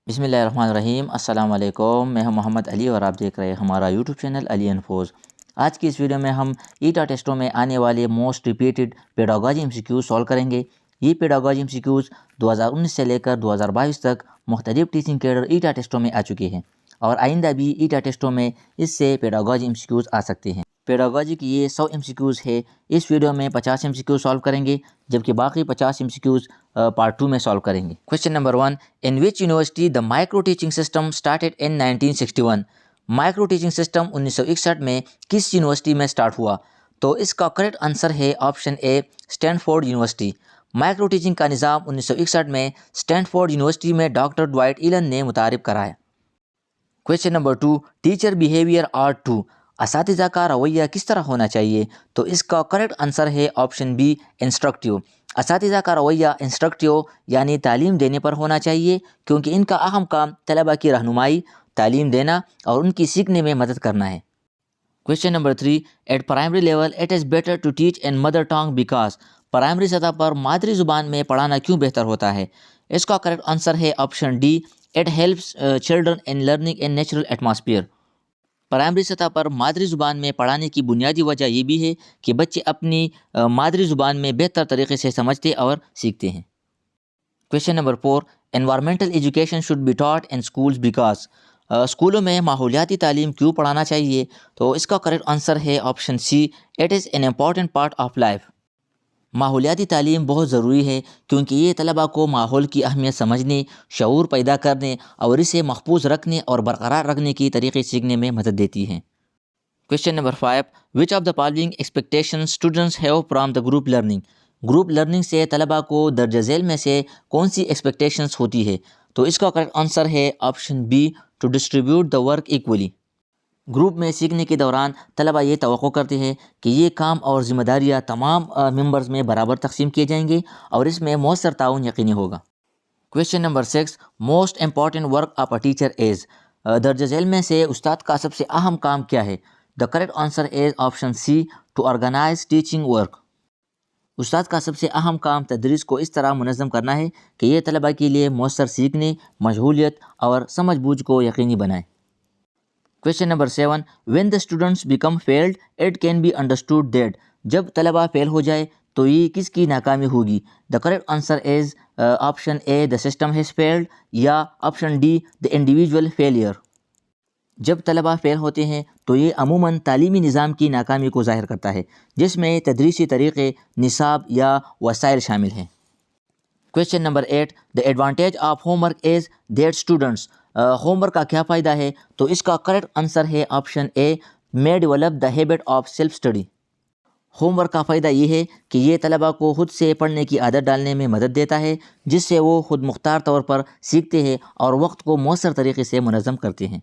بسم اللہ الرحمن الرحیم۔ السلام علیکم، میں ہوں محمد علی اور آپ دیکھ رہے ہیں ہمارا یوٹیوب چینل علی انفوز۔ آج کی اس ویڈیو میں ہم ایٹا ٹیسٹوں میں آنے والے most repeated pedagogy MCQs solve کریں گے۔ یہ پیڈاگوجی MCQs 2019 سے لے کر 2022 تک مختلف ٹیچنگ کیڈر ایٹا ٹیسٹوں میں آ چکے ہیں اور آئندہ بھی ایٹا ٹیسٹوں میں اس سے پیڈاگوجی MCQs آ سکتے ہیں۔ پیڈاگوجی کی یہ 100 MCQs ہے۔ اس ویڈیو میں 50 MCQs سولو کریں گے، جبکہ باقی 50 MCQs پارٹ 2 میں سولو کریں گے۔ Question number 1، in which university the micro teaching system started in 1961؟ Micro teaching system 1961 میں کس یونیورسٹی میں سٹارٹ ہوا؟ تو اس کا کریکٹ آنسر ہے option A, Stanford University. Micro teaching کا نظام 1961 میں اسٹینفورڈ یونیورسٹی میں ڈاکٹر ڈوائٹ ایلن نے متعارف کرایا۔ Question number 2، teacher behaviour are 2، اساتذہ کا رویہ کس طرح ہونا چاہیے؟ تو اس کا کریکٹ آنسر ہے آپشن بی، انسٹرکٹیو۔ اساتذہ کا رویہ انسٹرکٹیو یعنی تعلیم دینے پر ہونا چاہیے، کیونکہ ان کا اہم کام طلبہ کی رہنمائی، تعلیم دینا اور ان کی سیکھنے میں مدد کرنا ہے۔ Question number 3، at primary level it is better to teach in mother tongue because? Primary سطح پر مادری زبان میں پڑھانا کیوں بہتر ہوتا ہے؟ اس کا کریکٹ آنسر ہے option D, it helps children in learning in natural atmosphere. Primary سطح پر مادری زبان میں پڑھانے کی بنیادی وجہ یہ بھی ہے کہ بچے اپنی مادری زبان میں بہتر طریقے سے سمجھتے اور سیکھتے ہیں۔ Question number 4، environmental education should be taught in schools because? اسکولوں میں ماحولیاتی تعلیم کیوں پڑھانا چاہیے؟ تو اس کا کریکٹ آنسر ہے option C, it is an important part of life. ماحولیاتی تعلیم بہت ضروری ہے کیونکہ یہ طلبہ کو ماحول کی اہمیت سمجھنے، شعور پیدا کرنے اور اسے محفوظ رکھنے اور برقرار رکھنے کی طریقے سیکھنے میں مدد دیتی ہیں۔ Question number 5، which of the following expectation students have from the group learning? Group learning سے طلبہ کو درجہ ذیل میں سے کون سی ایکسپیکٹیشنس ہوتی ہے؟ تو اس کا کریکٹ آنسر ہے option B, to distribute the work equally. Group میں سیکھنے کے دوران طلبہ یہ توقع کرتے ہیں کہ یہ کام اور ذمہ داریاں تمام ممبرز میں برابر تقسیم کیے جائیں گے اور اس میں مؤثر تعاون یقینی ہوگا۔ Question number 6، most important work of a teacher is? درجہ ذیل میں سے استاد کا سب سے اہم کام کیا ہے؟ The correct answer is option C, to organise teaching work. استاد کا سب سے اہم کام تدریس کو اس طرح منظم کرنا ہے کہ یہ طلبہ کے لیے مؤثر سیکھنے، مشغولیت اور سمجھ بوجھ کو یقینی بنائے۔ Question number 7، when the students become failed it can be understood that? جب طلبہ فیل ہو جائے تو یہ کس کی ناکامی ہوگی؟ دا correct answer is option a, the system has failed, یا آپشن ڈی، دا انڈیویژول فیلئر۔ جب طلبہ فیل ہوتے ہیں تو یہ عموماً تعلیمی نظام کی ناکامی کو ظاہر کرتا ہے، جس میں تدریسی طریقے، نصاب یا وسائل شامل ہیں۔ Question number 8، the advantage of home work is that students? Home work کا کیا فائدہ ہے؟ تو اس کا کریکٹ آنسر ہے option a, may develop the habit of self study۔ Home work کا فائدہ یہ ہے کہ یہ طلبہ کو خود سے پڑھنے کی عادت ڈالنے میں مدد دیتا ہے، جس سے وہ خود مختار طور پر سیکھتے ہیں اور وقت کو مؤثر طریقے سے منظم کرتے ہیں۔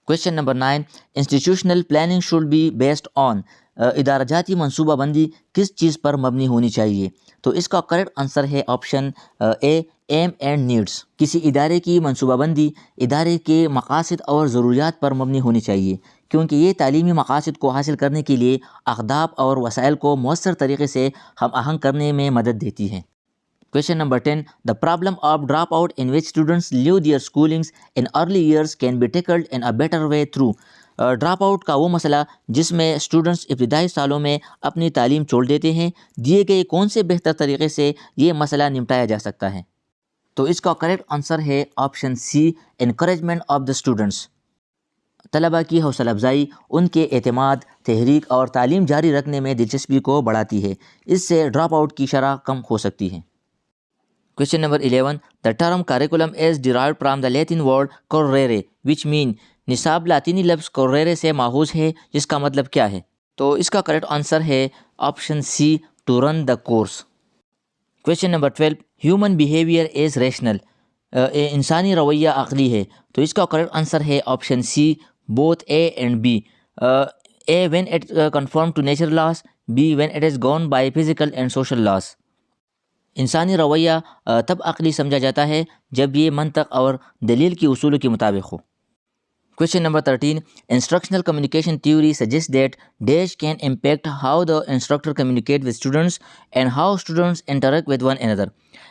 Question number 9، institutional planning should be based on? ادارہ جاتی منصوبہ بندی کس چیز پر مبنی ہونی چاہیے؟ تو اس کا کریکٹ آنسر ہے option A, aim and needs. کسی ادارے کی منصوبہ بندی ادارے کے مقاصد اور ضروریات پر مبنی ہونی چاہیے، کیونکہ یہ تعلیمی مقاصد کو حاصل کرنے کے لیے اہداف اور وسائل کو مؤثر طریقے سے ہم آہنگ کرنے میں مدد دیتی ہے۔ Question number 10، the problem of dropout in which students leave their schoolings in early years can be tackled in a better way through؟ Drop out کا وہ مسئلہ جس میں اسٹوڈنٹس ابتدائی سالوں میں اپنی تعلیم چھوڑ دیتے ہیں، دیے گئے کون سے بہتر طریقے سے یہ مسئلہ نمٹایا جا سکتا ہے؟ تو اس کا کریکٹ آنسر ہے option C, encouragement of the students. طلبہ کی حوصلہ افزائی ان کے اعتماد، تحریک اور تعلیم جاری رکھنے میں دلچسپی کو بڑھاتی ہے، اس سے ڈراپ آؤٹ کی شرح کم ہو سکتی ہے۔ Question number 11، the term curriculum is derived from the Latin word correre which mean؟ نصاب لاطینی لفظ correre سے ماخوذ ہے، جس کا مطلب کیا ہے؟ تو اس کا کریکٹ آنسر ہے option C, to run the course. Question number 12، human behaviour is rational? انسانی رویہ عقلی ہے، تو اس کا کریکٹ آنسر ہے option C, both A and B. A, when it conform to natural laws, B, when it is gone by physical and social laws. انسانی رویہ تب عقلی سمجھا جاتا ہے جب یہ منطق اور دلیل کی اصولوں کے مطابق ہو۔ Question number 13. Instructional communication theory suggests that dash can impact how the instructor communicate with students and how students interact with one another.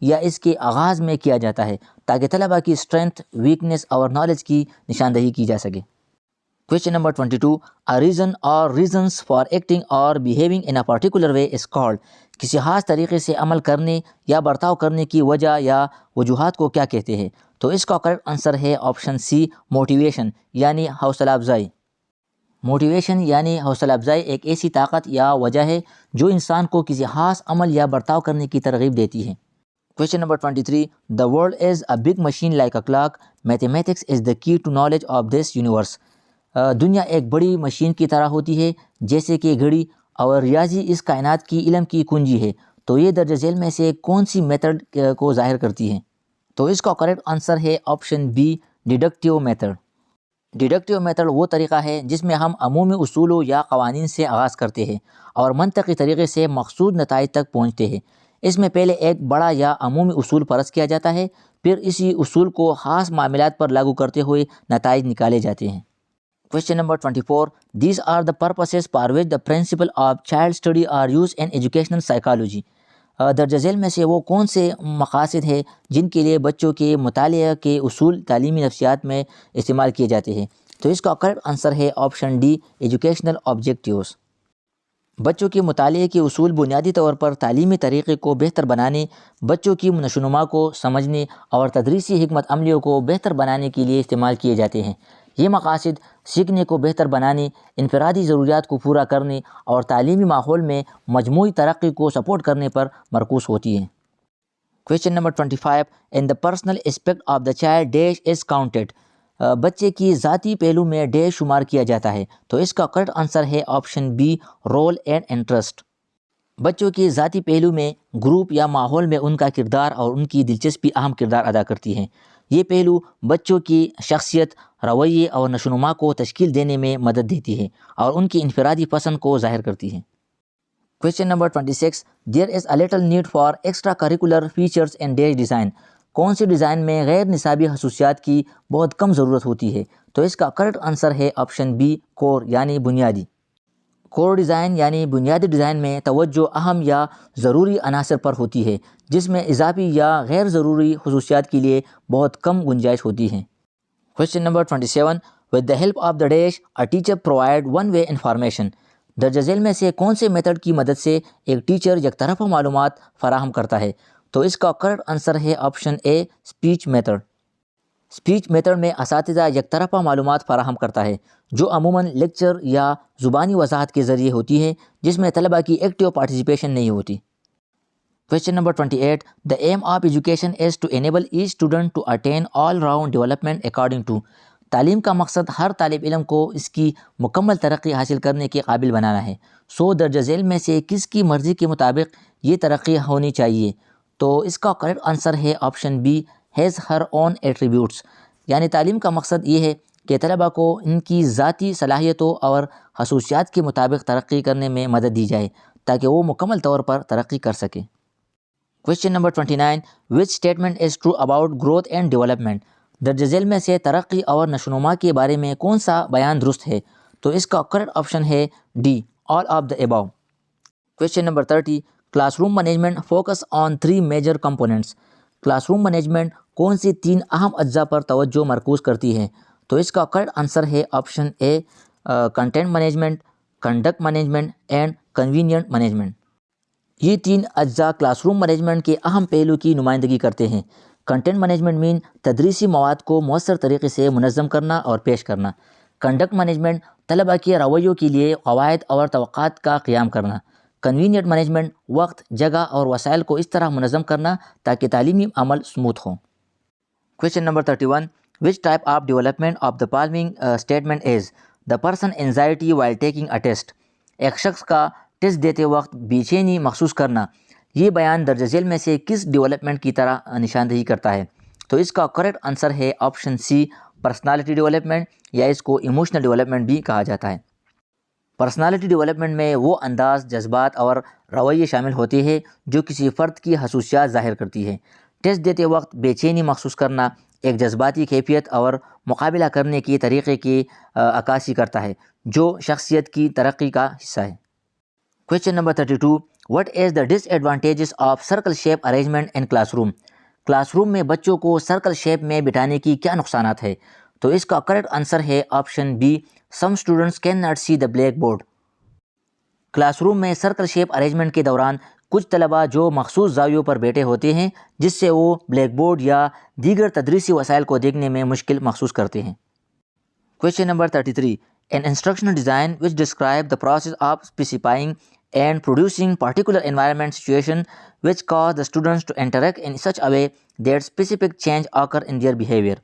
یا اس کے آغاز میں کیا جاتا ہے تاکہ طلبہ کی اسٹرینتھ، ویکنیس اور نالج کی نشاندہی کی جا سکے۔ Question number 22. A reason or reasons for acting or behaving in a particular way is called. کسی خاص طریقے سے عمل کرنے یا برتاؤ کرنے کی وجہ یا وجوہات کو کیا کہتے ہیں؟ تو اس کا کریکٹ آنسر ہے آپشن سی، موٹیویشن یعنی حوصلہ افزائی۔ موٹیویشن یعنی حوصلہ افزائی ایک ایسی طاقت یا وجہ ہے جو انسان کو کسی خاص عمل یا برتاؤ کرنے کی ترغیب دیتی ہے۔ Question number 23. The world is a big machine like a clock. Mathematics is the key to knowledge of this universe. دنیا ایک بڑی مشین کی طرح ہوتی ہے جیسے کہ گھڑی، اور ریاضی اس کائنات کی علم کی کنجی ہے۔ تو یہ درج ذیل میں سے کون سی میتھڈ کو ظاہر کرتی ہے؟ تو اس کا کریکٹ آنسر ہے option be, deductive method. Deductive method وہ طریقہ ہے جس میں ہم عمومی اصولوں یا قوانین سے آغاز کرتے ہیں اور منطقی طریقے سے مقصود نتائج تک پہنچتے ہیں۔ اس میں پہلے ایک بڑا یا عمومی اصول فرض کیا جاتا ہے، پھر اسی اصول کو خاص معاملات پر لاگو کرتے ہوئے نتائج نکالے جاتے ہیں۔ Question number 24. These are the purposes for which the principle of child study are used in educational psychology. درج ذیل میں سے وہ کون سے مقاصد ہیں جن کے لیے بچوں کے مطالعہ کے اصول تعلیمی نفسیات میں استعمال کیے جاتے ہیں؟ تو اس کا کریکٹ آنسر ہے آپشن ڈی، ایجوکیشنل آبجیکٹیوز۔ بچوں کے مطالعے کے اصول بنیادی طور پر تعلیمی طریقے کو بہتر بنانے، بچوں کی نشوونما کو سمجھنے اور تدریسی حکمت عملیوں کو بہتر بنانے کے لیے استعمال کیے جاتے ہیں۔ یہ مقاصد سیکھنے کو بہتر بنانے، انفرادی ضروریات کو پورا کرنے اور تعلیمی ماحول میں مجموعی ترقی کو سپورٹ کرنے پر مرکوز ہوتی ہیں۔ Question number 25. In the personal aspect of the child, dash is counted. بچے کی ذاتی پہلو میں ڈیش شمار کیا جاتا ہے، تو اس کا کریکٹ آنسر ہے option B, role and interest. بچوں کے ذاتی پہلو میں گروپ یا ماحول میں ان کا کردار اور ان کی دلچسپی اہم کردار ادا کرتی ہیں۔ یہ پہلو بچوں کی شخصیت، رویے اور نشوونما کو تشکیل دینے میں مدد دیتی ہے اور ان کی انفرادی پسند کو ظاہر کرتی ہے۔ Question number 26. There is a little need for extracurricular features in dash design. کون سی ڈیزائن میں غیر نصابی خصوصیات کی بہت کم ضرورت ہوتی ہے؟ تو اس کا کریکٹ آنسر ہے آپشن بی، کور یعنی بنیادی۔ کور ڈیزائن یعنی بنیادی ڈیزائن میں توجہ اہم یا ضروری عناصر پر ہوتی ہے جس میں اضافی یا غیر ضروری خصوصیات کے لیے بہت کم گنجائش ہوتی ہے۔ Question number 27. With the help of the dash, a teacher provide one-way information. درج ذیل میں سے کون سے میتھڈ کی مدد سے ایک ٹیچر یک طرفہ معلومات فراہم کرتا ہے؟ تو اس کا کریکٹ آنسر ہے آپشن اے، اسپیچ میتھڈ۔ اسپیچ میتھڈ میں اساتذہ یک طرفہ معلومات فراہم کرتا ہے جو عموماً لیکچر یا زبانی وضاحت کے ذریعے ہوتی ہے جس میں طلبہ کی ایکٹیو پارٹیسپیشن نہیں ہوتی۔ Question number 28. The aim of education is to enable each student to attain all-round development according to. تعلیم کا مقصد ہر طالب علم کو اس کی مکمل ترقی حاصل کرنے کے قابل بنانا ہے۔ درج ذیل میں سے کس کی مرضی کے مطابق یہ ترقی ہونی چاہیے؟ تو اس کا کریکٹ آنسر ہے option be, has Hare own attributes, یعنی تعلیم کا مقصد یہ ہے کہ طلبہ کو ان کی ذاتی صلاحیتوں اور خصوصیات کے مطابق ترقی کرنے میں مدد دی جائے تاکہ وہ مکمل طور پر ترقی کر سکے۔ Question number 29. Which statement is true about growth and development? درج ذیل میں سے ترقی اور نشوونما کے بارے میں کون سا بیان درست ہے؟ تو اس کا کریکٹ آپشن ہے D, all of the above۔ Question number 30. Classroom management focus on 3 major components. Class room management کون سی 3 اہم اجزاء پر توجہ مرکوز کرتی ہے؟ تو اس کا کریکٹ آنسر ہے option a, content management, conduct management and convenient management. یہ 3 اجزاء کلاس روم مینجمنٹ کے اہم پہلو کی نمائندگی کرتے ہیں۔ کنٹینٹ مینجمنٹ مین تدریسی مواد کو مؤثر طریقے سے منظم کرنا اور پیش کرنا۔ کنڈکٹ مینجمنٹ طلبہ کے رویوں کے لیے قواعد اور توقعات کا قیام کرنا۔ کنوینئنٹ مینجمنٹ وقت، جگہ اور وسائل کو اس طرح منظم کرنا تاکہ تعلیمی عمل smooth who. Question number 31. Which type of development of the following statement is the person anxiety while taking a test? ایک شخص کا ٹیسٹ دیتے وقت بے چینی محسوس کرنا، یہ بیان درج ذیل میں سے کس ڈیولپمنٹ کی طرح نشاندہی کرتا ہے؟ تو اس کا کریکٹ آنسر ہے آپشن سی، پرسنالٹی ڈیولپمنٹ، یا اس کو ایموشنل ڈیولپمنٹ بھی کہا جاتا ہے۔ پرسنالٹی ڈیولپمنٹ میں وہ انداز، جذبات اور رویے شامل ہوتے ہیں جو کسی فرد کی خصوصیات ظاہر کرتی ہے۔ ٹیسٹ دیتے وقت بے چینی محسوس کرنا ایک جذباتی کیفیت اور مقابلہ کرنے کے طریقے کی عکاسی کرتا ہے جو شخصیت کی ترقی کا حصہ ہے۔ Question number 32. What is the disadvantages of circle shape arrangement in classroom? Class room میں بچوں کو سرکل شیپ میں بٹھانے کی کیا نقصانات ہے؟ تو اس کا کریکٹ آنسر ہے option B, some students can not see the blackboard. Classroom میں سرکل شیپ ارینجمنٹ کے دوران کچھ طلباء جو مخصوص زاویوں پر بیٹھے ہوتے ہیں جس سے وہ بلیک بورڈ یا دیگر تدریسی وسائل کو دیکھنے میں مشکل محسوس کرتے ہیں۔ Question number 33. An instructional design which describe the process of specifying and producing particular environment situation which cause the students to interact in such a way that specific change occur in their behavior.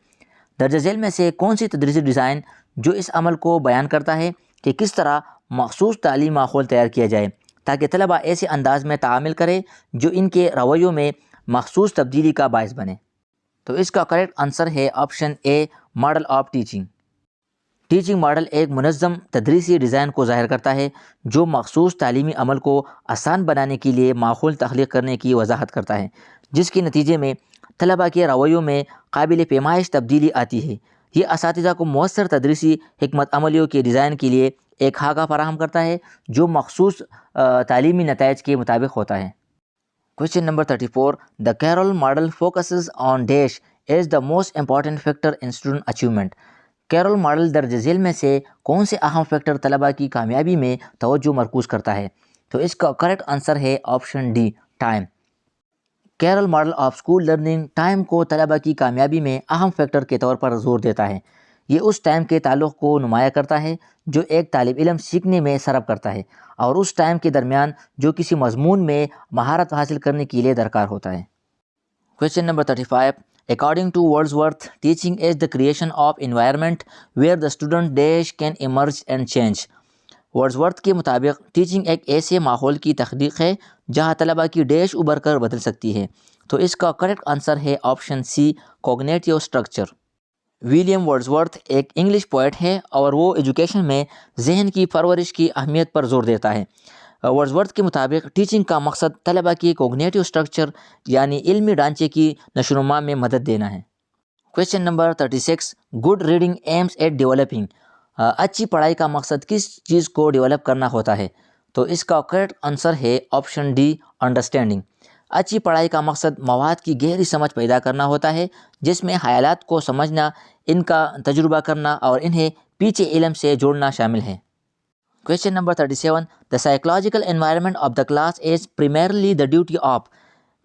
درج ذیل میں سے کون سی تدریسی design جو اس عمل کو بیان کرتا ہے کہ کس طرح مخصوص تعلیمی ماحول تیار کیا جائے تاکہ طلباء ایسے انداز میں تعامل کرے جو ان کے رویوں میں مخصوص تبدیلی کا باعث بنے؟ تو اس کا کریکٹ آنسر ہے option a, model of teaching. Teaching model ایک منظم تدریسی ڈیزائن کو ظاہر کرتا ہے جو مخصوص تعلیمی عمل کو آسان بنانے کے لیے ماحول تخلیق کرنے کی وضاحت کرتا ہے، جس کے نتیجے میں طلباء کے رویوں میں قابل پیمائش تبدیلی آتی ہے۔ یہ اساتذہ کو مؤثر تدریسی حکمت عملیوں کے ڈیزائن کے لیے ایک خاکہ فراہم کرتا ہے جو مخصوص تعلیمی نتائج کے مطابق ہوتا ہے۔ Question number 34. The Carroll model focuses on dash as the most important factor in student achievement. Carol model درج ذیل میں سے کون سے اہم فیکٹر طلباء کی کامیابی میں توجہ مرکوز کرتا ہے؟ تو اس کا کریکٹ آنسر ہے option D, time. Carol model of school learning time کو طلباء کی کامیابی میں اہم فیکٹر کے طور پر زور دیتا ہے۔ یہ اس ٹائم کے تعلق کو نمایاں کرتا ہے جو ایک طالب علم سیکھنے میں صرف کرتا ہے اور اس ٹائم کے درمیان جو کسی مضمون میں مہارت حاصل کرنے کے لیے درکار ہوتا ہے۔ Question number 35. According to Wordsworth, teaching is the creation of environment where the student dash can emerge and change. Wordsworth کے مطابق ٹیچنگ ایک ایسے ماحول کی تخلیق ہے جہاں طلباء کی ڈیش ابھر کر بدل سکتی ہے۔ تو اس کا کریکٹ آنسر ہے option C, cognitive structure. William Wordsworth ایک انگلش پوئٹ ہے اور وہ ایجوکیشن میں ذہن کی پرورش کی اہمیت پر زور دیتا ہے۔ ورڈزورتھ کے مطابق ٹیچنگ کا مقصد طلباء کی کوگنیٹیو اسٹرکچر یعنی علمی ڈھانچے کی نشوونما میں مدد دینا ہے۔ Question number 36. Good reading aims at developing. اچھی پڑھائی کا مقصد کس چیز کو ڈیولپ کرنا ہوتا ہے؟ تو اس کا کریکٹ آنسر ہے آپشن ڈی، انڈرسٹینڈنگ۔ اچھی پڑھائی کا مقصد مواد کی گہری سمجھ پیدا کرنا ہوتا ہے جس میں خیالات کو سمجھنا، ان کا تجربہ کرنا اور انہیں پیچھے علم سے جوڑنا شامل ہے۔ Question number 37. The psychological environment of the class is primarily the duty of.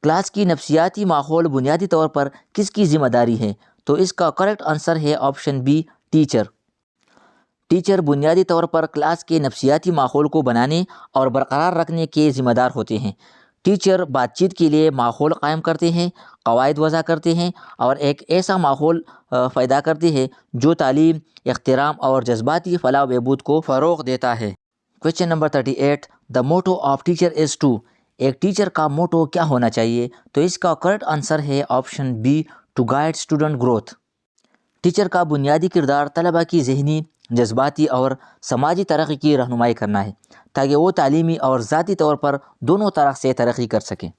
Class کی نفسیاتی ماحول بنیادی طور پر کس کی ذمہ داری ہے؟ تو اس کا کریکٹ آنسر ہے آپشن بی، ٹیچر۔ ٹیچر بنیادی طور پر کلاس کے نفسیاتی ماحول کو بنانے اور برقرار رکھنے کے ذمہ دار ہوتے ہیں۔ ٹیچر بات چیت کے لیے ماحول قائم کرتے ہیں، قواعد وضع کرتے ہیں اور ایک ایسا ماحول پیدا کرتے ہیں جو تعلیم، احترام اور جذباتی فلاح و بہبود کو فروغ دیتا ہے۔ Question number 38. The motto of teacher is to. ایک ٹیچر کا موٹو کیا ہونا چاہیے؟ تو اس کا کریکٹ آنسر ہے option B, to guide student growth. Teacher کا بنیادی کردار طلباء کی ذہنی، جذباتی اور سماجی ترقی کی رہنمائی کرنا ہے تاکہ وہ تعلیمی اور ذاتی طور پر دونوں طرح سے ترقی کر سکیں۔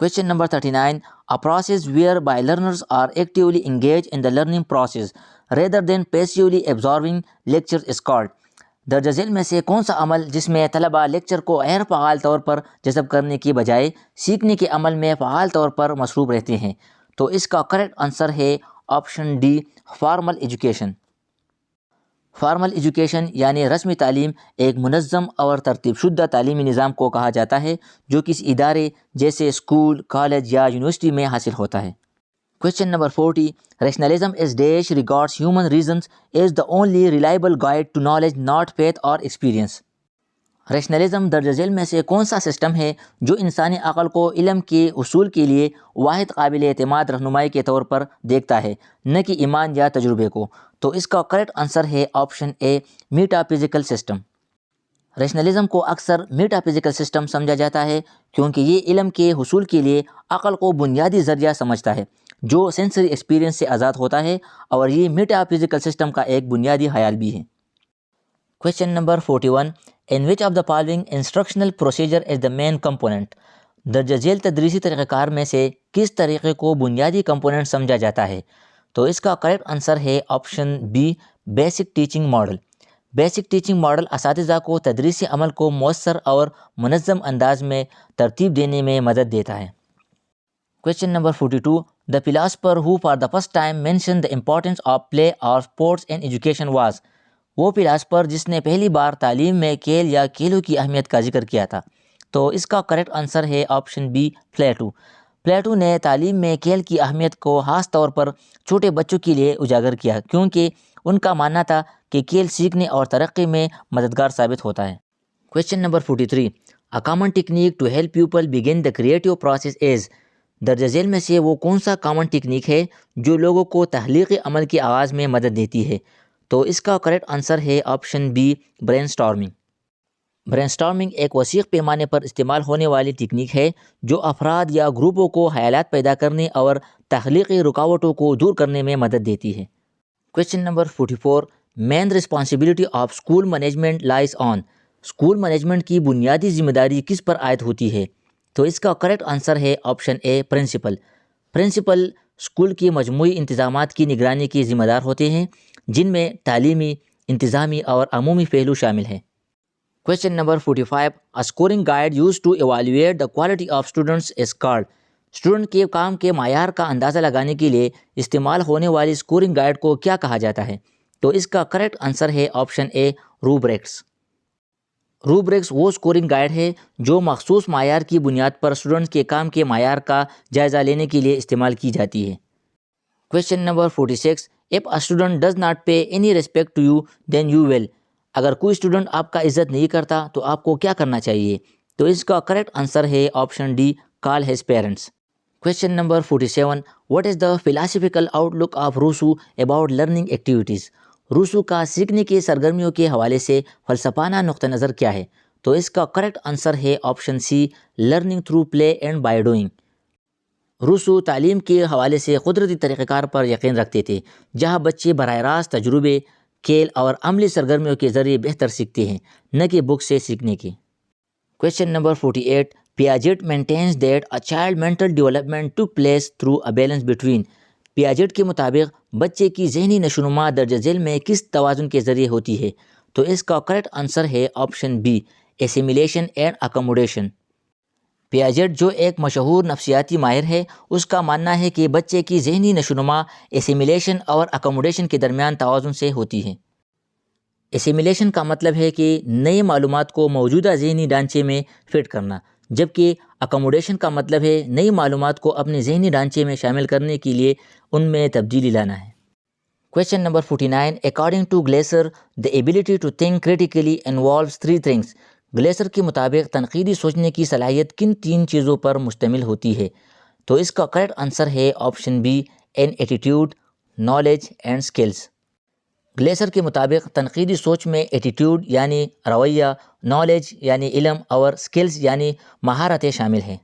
Question number 39. A process whereby learners are actively engaged in the learning process rather than passively absorbing lectures is called. درج ذیل میں سے کون سا عمل جس میں طلباء لیکچر کو غیر فعال طور پر جذب کرنے کی بجائے سیکھنے کے عمل میں فعال طور پر مصروف رہتے ہیں؟ تو اس کا کریکٹ آنسر ہے option D, formal education. Formal education یعنی رسمی تعلیم ایک منظم اور ترتیب شدہ تعلیمی نظام کو کہا جاتا ہے جو کسی ادارے جیسے اسکول، کالج یا یونیورسٹی میں حاصل ہوتا ہے۔ Question number 40. Rationalism is dash regards human reasons as the only reliable guide to knowledge, not faith or experience. Rationalism درج ذیل میں سے کون سا سسٹم ہے جو انسانی عقل کو علم کے حصول کے لیے واحد قابل اعتماد رہنمائی کے طور پر دیکھتا ہے، نہ کہ ایمان یا تجربے کو؟ تو اس کا کریکٹ آنسر ہے آپشن اے، میٹا فزیکل سسٹم۔ ریشنلزم کو اکثر میٹا فزیکل سسٹم سمجھا جاتا ہے کیونکہ یہ علم کے حصول کے لیے عقل کو بنیادی ذریعہ سمجھتا ہے جو سینسری ایکسپیرینس سے آزاد ہوتا ہے، اور یہ میٹا فزیکل سسٹم کا ایک بنیادی خیال بھی ہے۔ Question number 41. In which of the following instructional procedure is the main component? درج ذیل تدریسی طریقہ کار میں سے کس طریقے کو بنیادی کمپوننٹ سمجھا جاتا ہے؟ تو اس کا کریکٹ آنسر ہے option be, basic teaching model. Basic teaching model اساتذہ کو تدریسی عمل کو مؤثر اور منظم انداز میں ترتیب دینے میں مدد دیتا ہے۔ Question number 42. The philosopher who for the first time mentioned the importance of play or sports in education was. وہ فلاسفر جس نے پہلی بار تعلیم میں کھیل یا کھیلوں کی اہمیت کا ذکر کیا تھا، تو اس کا کریکٹ آنسر ہے آپشن بی، پلیٹو۔ پلیٹو نے تعلیم میں کھیل کی اہمیت کو خاص طور پر چھوٹے بچوں کے لیے اجاگر کیا، کیونکہ ان کا ماننا تھا کہ کھیل سیکھنے اور ترقی میں مددگار ثابت ہوتا ہے۔ Question number 43. A common technique to help people begin the creative process is. درج ذیل میں سے وہ کون سا کامن ٹیکنیک ہے جو لوگوں کو تخلیقی عمل کے آغاز میں مدد دیتی ہے؟ تو اس کا کریکٹ آنسر ہے option be, brain storming. Brain storming ایک وسیع پیمانے پر استعمال ہونے والی ٹیکنیک ہے جو افراد یا گروپوں کو خیالات پیدا کرنے اور تخلیقی رکاوٹوں کو دور کرنے میں مدد دیتی ہے۔ Question number 44. Main responsibility of school management lies on. School management کی بنیادی ذمہ داری کس پر عائد ہوتی ہے؟ تو اس کا کریکٹ آنسر ہے آپشن اے، پرنسپل۔ پرنسپل اسکول کے مجموعی انتظامات کی نگرانی کے ذمہ دار ہوتے ہیں، جن میں تعلیمی، انتظامی اور عمومی پہلو شامل ہیں۔ Question number 45. A scoring guide used to evaluate the quality of students is called. Student کے کام کے معیار کا اندازہ لگانے کے لیے استعمال ہونے والی اسکورنگ گائیڈ کو کیا کہا جاتا ہے؟ تو اس کا کریکٹ آنسر ہے آپشن اے، روبریکس۔ روبریکس وہ اسکورنگ گائیڈ ہے جو مخصوص معیار کی بنیاد پر اسٹوڈنٹس کے کام کے معیار کا جائزہ لینے کے لیے استعمال کی جاتی ہے۔ Question number 46. If a student does not pay any respect to you, then you will. اگر کوئی اسٹوڈنٹ آپ کا عزت نہیں کرتا تو آپ کو کیا کرنا چاہیے؟ تو اس کا کریکٹ آنسر ہے option D, call his parents. Question number 47. What is the philosophical outlook of Rousseau about learning activities? Rousseau کا سیکھنے کی سرگرمیوں کے حوالے سے فلسفانہ نقطہ نظر کیا ہے؟ تو اس کا کریکٹ آنسر ہے option C, learning through play and by doing. Rousseau تعلیم کے حوالے سے قدرتی طریقہ کار پر یقین رکھتے تھے، جہاں بچے براہ راست تجربے، کھیل اور عملی سرگرمیوں کے ذریعے بہتر سیکھتے ہیں، نہ کہ بک سے سیکھنے کے۔ Question number 48. Piaget maintains that a child mental development took place through a balance between. پیاجٹ کے مطابق بچے کی ذہنی نشوونما درج ذیل میں کس توازن کے ذریعے ہوتی ہے؟ تو اس کا کریکٹ آنسر ہے آپشن بی، ایسیمیلیشن اینڈ اکوموڈیشن۔ پیاجٹ جو ایک مشہور نفسیاتی ماہر ہے، اس کا ماننا ہے کہ بچے کی ذہنی نشوونما ایسیمیلیشن اور اکوموڈیشن کے درمیان توازن سے ہوتی ہے۔ ایسیمیلیشن کا مطلب ہے کہ نئی معلومات کو موجودہ ذہنی ڈھانچے میں فٹ کرنا، جبکہ اکوموڈیشن کا مطلب ہے نئی معلومات کو اپنے ذہنی ڈھانچے میں شامل کرنے کے لیے ان میں تبدیلی لانا ہے۔ Question number 49. According to Glaser, the ability to think critically involves three things. Glaser کے مطابق تنقیدی سوچنے کی صلاحیت کن تین چیزوں پر مشتمل ہوتی ہے؟ تو اس کا کریکٹ آنسر ہے option be, an attitude, knowledge and skills. Glaser کے مطابق تنقیدی سوچ میں ایٹیٹیوڈ یعنی رویہ، نالج یعنی علم اور اسکلز یعنی مہارتیں شامل ہیں۔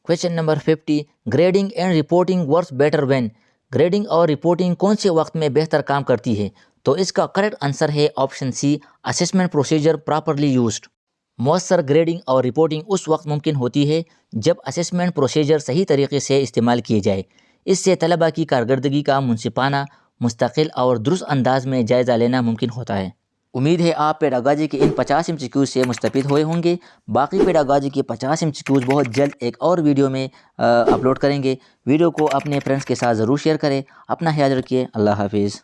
Question number 50. Grading and reporting works better when. Grading اور رپورٹنگ کون سے وقت میں بہتر کام کرتی ہے؟ تو اس کا کریکٹ آنسر ہے option C, assessment procedure properly used. مؤثر گریڈنگ اور رپورٹنگ اس وقت ممکن ہوتی ہے جب اسسمنٹ پروسیجر صحیح طریقے سے استعمال کیے جائے۔ اس سے طلباء کی کارکردگی کا منصفانہ، مستقل اور درست انداز میں جائزہ لینا ممکن ہوتا ہے۔ امید ہے آپ پیڈاگوجی کے ان 50 MCQs سے مستفید ہوئے ہوں گے۔ باقی پیڈاگوجی کے 50 MCQs بہت جلد ایک اور ویڈیو میں اپلوڈ کریں گے۔ ویڈیو کو اپنے فرینڈس کے ساتھ ضرور شیئر کریں۔ اپنا خیال رکھیے۔ اللہ حافظ۔